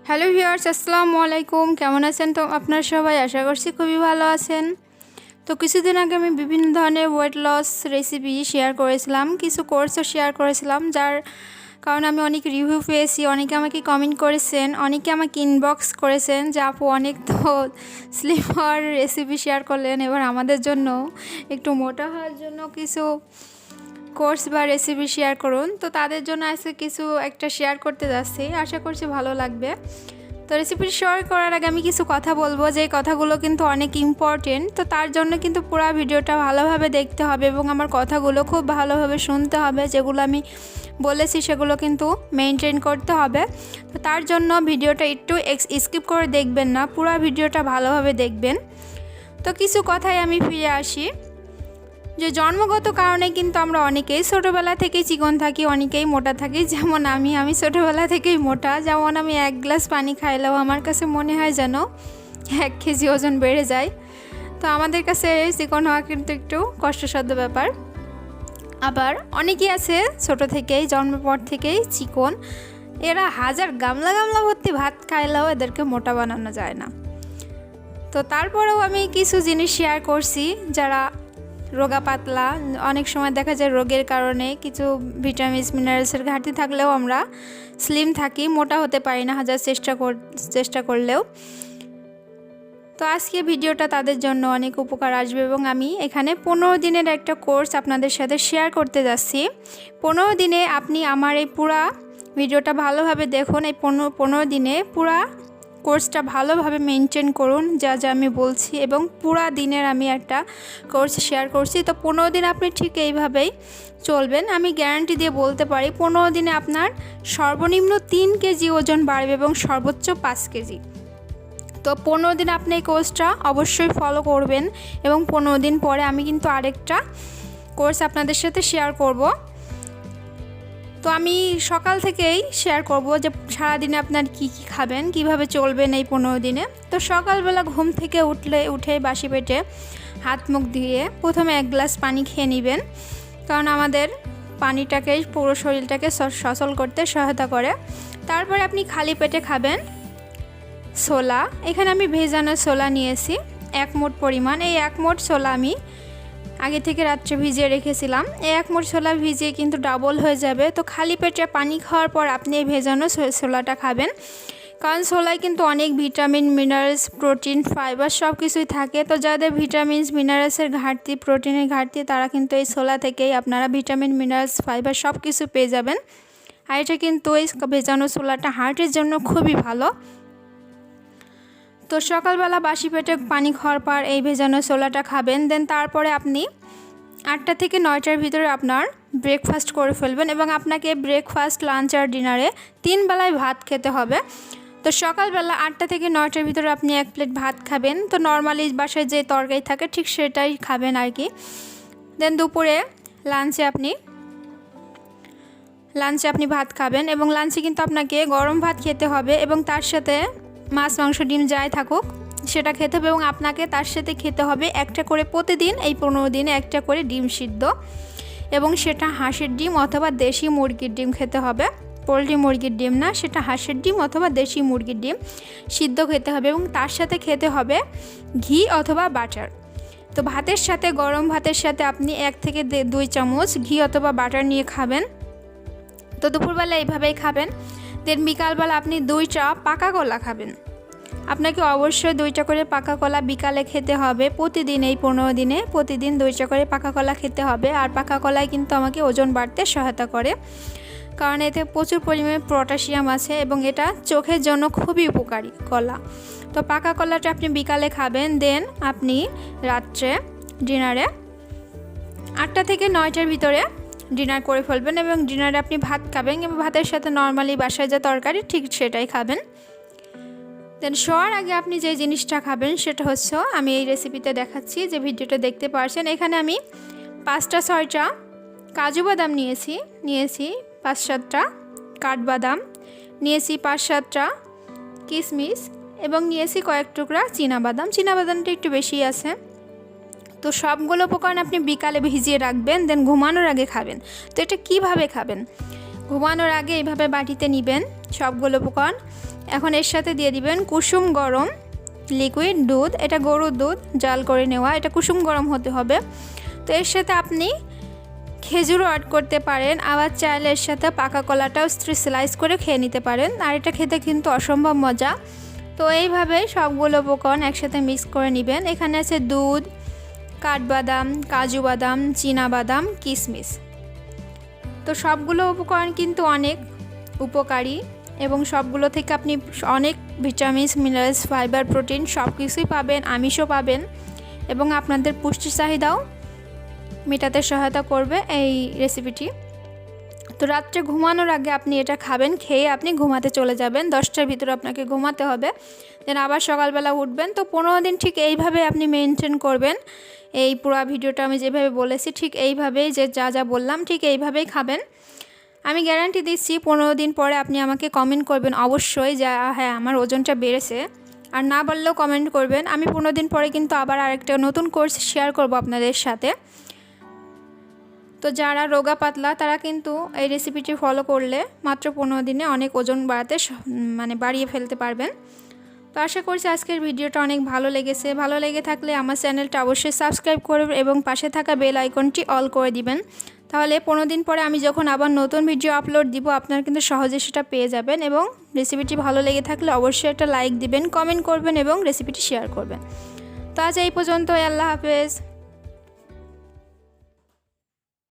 Hello viewers, আসসালামু আলাইকুম। কেমন আছেন তো আপনারা সবাই? আশা করছি খুবই ভালো আছেন। তো কিছুদিন আগে আমি বিভিন্ন ধরনের ওয়েট লস রেসিপি শেয়ার করেছিলাম, কিছু কোর্সও শেয়ার করেছিলাম, যার কারণে আমি অনেক রিভিউ পেয়েছি। অনেকে আমাকে কমেন্ট করেছেন, অনেকে আমাকে ইনবক্স করেছেন যে আপু অনেক তো স্লিম হওয়ার রেসিপি শেয়ার করলেন, এবার আমাদের জন্য একটু মোটা হওয়ার জন্য কিছু কোর্স বা রেসিপি শেয়ার করুন। তো তাদের জন্য আজকে কিছু একটা শেয়ার করতে যাচ্ছি, আশা করছি ভালো লাগবে। তো রেসিপি শেয়ার করার আগে আমি কিছু কথা বলবো, যে কথাগুলো কিন্তু অনেক ইম্পর্টেন্ট। তো তার জন্য কিন্তু পুরো ভিডিওটা ভালোভাবে দেখতে হবে এবং আমার কথাগুলো খুব ভালোভাবে শুনতে হবে। যেগুলো আমি বলেছি সেগুলো কিন্তু মেনটেন করতে হবে। তো তার জন্য ভিডিওটা একটু স্কিপ করে দেখবেন না, পুরো ভিডিওটা ভালোভাবে দেখবেন। তো কিছু কথায় আমি ফিরে আসি, যে জন্মগত কারণে কিন্তু আমরা অনেকেই ছোটোবেলা থেকেই চিকন থাকি, অনেকেই মোটা থাকি। যেমন আমি ছোটোবেলা থেকেই মোটা। যেমন আমি 1 গ্লাস পানি খাইলেও আমার কাছে মনে হয় যেন 1 কেজি ওজন বেড়ে যায়। তো আমাদের কাছে চিকন হওয়া কিন্তু একটু কষ্টসাধ্য ব্যাপার। আবার অনেকেই আছে ছোট থেকেই, জন্মের পর থেকেই চিকন, এরা হাজার গামলা গামলা ভর্তি ভাত খাইলেও এদেরকে মোটা বানানো যায় না। তো তারপরেও আমি কিছু জিনিস শেয়ার করছি, যারা রোগা পাতলা, অনেক সময় দেখা যায় রোগের কারণে কিছু ভিটামিনস মিনারেলসের ঘাটতি থাকলেও আমরা স্লিম থাকি, মোটা হতে পারি না হাজার চেষ্টা করলেও। তো আজকে ভিডিওটা তাদের জন্য অনেক উপকার আসবে এবং আমি এখানে 15 দিনের একটা কোর্স আপনাদের সাথে শেয়ার করতে যাচ্ছি। 15 দিনে আপনি আমার এই পুরা ভিডিওটা ভালোভাবে দেখুন। এই 15 দিনে পুরা কোর্সটা ভালোভাবে মেনটেন করুন, যা যা আমি বলছি, এবং পুরা দিনের আমি একটা কোর্স শেয়ার করছি। তো 15 দিন আপনি ঠিক এইভাবেই চলবেন। আমি গ্যারান্টি দিয়ে বলতে পারি 15 দিনে আপনার সর্বনিম্ন 3 কেজি ওজন বাড়বে এবং সর্বোচ্চ 5 কেজি। তো 15 দিন আপনি এই কোর্সটা অবশ্যই ফলো করবেন এবং 15 দিন পরে আমি কিন্তু আরেকটা কোর্স আপনাদের সাথে শেয়ার করব। তো আমি সকাল থেকেই শেয়ার করব যে সারাদিনে আপনার কি কি খাবেন, কিভাবে চলবেন এই 15 দিনে। তো সকালবেলা ঘুম থেকে উঠে বাসি পেটে হাত মুখ ধুয়ে প্রথমে 1 গ্লাস পানি খেয়ে নেবেন, কারণ আমাদের পানিটাকে পুরো শরীরটাকে সচল করতে সহায়তা করে। তারপরে আপনি খালি পেটে খাবেন ছোলা। এখানে আমি ভেজানো ছোলা নিয়েছি 1 মুঠ পরিমাণ। এই 1 মুঠ ছোলা আমি আগে থেকে রাত্রে ভিজিয়ে রেখেছিলাম। এই 1 মুঠ ছোলা ভিজিয়ে কিন্তু ডাবল হয়ে যাবে। তো খালি পেটে পানি খাওয়ার পর আপনি এই ভেজানো ছোলাটা খাবেন, কারণ ছোলায় কিন্তু অনেক ভিটামিন, মিনারেলস, প্রোটিন, ফাইবার সব কিছুই থাকে। তো যাদের ভিটামিনস, মিনারেলসের ঘাটতি, প্রোটিনের ঘাটতি, তারা কিন্তু এই ছোলা থেকেই আপনারা ভিটামিন, মিনারেলস, ফাইবার সব কিছু পেয়ে যাবেন। আর এটা কিন্তু এই ভেজানো ছোলাটা হার্টের জন্য খুবই ভালো। তো সকালবেলা বাসি পেটে পানি খাওয়ার পর এই ভেজানো ছোলাটা খাবেন। দেন তারপরে আপনি 8টা থেকে 9টার ভিতরে আপনার ব্রেকফাস্ট করে ফেলবেন এবং আপনাকে ব্রেকফাস্ট, লাঞ্চ আর ডিনারে 3 বেলায় ভাত খেতে হবে। তো সকালবেলা 8টা থেকে 9টার ভিতরে আপনি 1 প্লেট ভাত খাবেন। তো নর্মালি বাসায় যে তরকারি থাকে ঠিক সেটাই খাবেন আর কি। দেন দুপুরে লাঞ্চে আপনি ভাত খাবেন এবং লাঞ্চে কিন্তু আপনাকে গরম ভাত খেতে হবে এবং তার সাথে মাছ, মাংস, ডিম যাই থাকুক সেটা খেতে হবে এবং আপনাকে তার সাথে খেতে হবে একটা করে প্রতিদিন, এই 15 দিনে একটা করে ডিম সিদ্ধ, এবং সেটা হাঁসের ডিম অথবা দেশি মুরগির ডিম খেতে হবে। পোলট্রি মুরগির ডিম না, সেটা হাঁসের ডিম অথবা দেশি মুরগির ডিম সিদ্ধ খেতে হবে এবং তার সাথে খেতে হবে ঘি অথবা বাটার। তো ভাতের সাথে, গরম ভাতের সাথে আপনি 1 থেকে 2 চামচ ঘি অথবা বাটার নিয়ে খাবেন। তো দুপুরবেলা এইভাবেই খাবেন। দেন বিকালবেলা আপনি 2টা পাকা কলা খাবেন। আপনাকে অবশ্যই 2টা করে পাকা কলা বিকালে খেতে হবে প্রতিদিন। এই 15 দিনে প্রতিদিন 2টা করে পাকা কলা খেতে হবে। আর পাকা কলায় কিন্তু আমাকে ওজন বাড়তে সহায়তা করে, কারণ এতে প্রচুর পরিমাণে পটাশিয়াম আছে এবং এটা চোখের জন্য খুবই উপকারী কলা। তো পাকা কলাটা আপনি বিকালে খাবেন। দেন আপনি রাত্রে ডিনারে 8টা থেকে 9টার ভিতরে ডিনার করে ফেলবেন এবং ডিনারে আপনি ভাত খাবেন এবং ভাতের সাথে নর্মালি বাসায় যে তরকারি ঠিক সেটাই খাবেন। দেন শোয়ার আগে আপনি যে জিনিসটা খাবেন সেটা হচ্ছে, আমি এই রেসিপিতে দেখাচ্ছি, যে ভিডিওটা দেখতে পারছেন। এখানে আমি 5টা 6টা কাজু বাদাম নিয়েছি 5-7টা কাঠবাদাম নিয়েছি, 5-7টা কিশমিশ এবং নিয়েছি কয়েক টুকরা চীনাবাদামটা একটু বেশি আছে। তো সবগুলো উপকরণ আপনি বিকালে ভিজিয়ে রাখবেন, দেন ঘুমানোর আগে খাবেন। তো এটা কিভাবে খাবেন? ঘুমানোর আগে এইভাবে বাটিতে নেবেন সবগুলো উপকরণ। এখন এর সাথে দিয়ে দিবেন কুসুম গরম লিকুইড দুধ, এটা গরুর দুধ জাল করে নেওয়া, এটা কুসুম গরম হতে হবে। তো এর সাথে আপনি খেজুরও অ্যাড করতে পারেন, আবার চাইলে এর সাথে পাকা কলাটাও স্লাইস করে খেয়ে নিতে পারেন, আর এটা খেতে কিন্তু অসম্ভব মজা। তো এইভাবে সবগুলো উপকরণ একসাথে মিক্স করে নেবেন। এখানে আছে দুধ, কাঠবাদাম, কাজু বাদাম, চীনা বাদাম, কিশমিশ। তো সবগুলো উপকরণ কিন্তু অনেক উপকারী এবং সবগুলো থেকে আপনি অনেক ভিটামিনস, মিনারেলস, ফাইবার, প্রোটিন সব কিছুই পাবেন, আমিষও পাবেন এবং আপনাদের পুষ্টি চাহিদাও মেটাতে সহায়তা করবে এই রেসিপিটি। তো রাত্রে ঘুমানোর আগে আপনি এটা খাবেন, খেয়ে আপনি ঘুমাতে চলে যাবেন। 10টার ভিতরে আপনাকে ঘুমাতে হবে, দেন আবার সকালবেলা উঠবেন। তো 15 দিন ঠিক এইভাবে আপনি মেনটেন করবেন। এই পুরো ভিডিওটা আমি যেভাবে বলেছি ঠিক এইভাবেই, যে যা যা বললাম ঠিক এইভাবেই খাবেন। আমি গ্যারান্টি দিচ্ছি 15 দিন পরে আপনি আমাকে কমেন্ট করবেন অবশ্যই যে হ্যাঁ আমার ওজনটা বেড়েছে, আর না বললেও কমেন্ট করবেন। আমি 15 দিন পরে কিন্তু আবার আরেকটা নতুন কোর্স শেয়ার করব আপনাদের সাথে। তো যারা রোগা পাতলা তারা কিন্তু এই রেসিপিটি ফলো করলে মাত্র 15 দিনে অনেক ওজন বাড়াতে বাড়িয়ে ফেলতে পারবেন। তো আশা করছি আজকের ভিডিওটা অনেক ভালো লেগেছে। ভালো লেগে থাকলে আমার চ্যানেলটা অবশ্যই সাবস্ক্রাইব করবেন এবং পাশে থাকা বেল আইকনটি অল করে দিবেন। তাহলে 15 দিন পরে আমি যখন আবার নতুন ভিডিও আপলোড দিব আপনারা কিন্তু সহজে সেটা পেয়ে যাবেন। এবং রেসিপিটি ভালো লেগে থাকলে অবশ্যই একটা লাইক দিবেন, কমেন্ট করবেন এবং রেসিপিটি শেয়ার করবেন। তো আজ এই পর্যন্ত, আল্লাহ হাফেজ।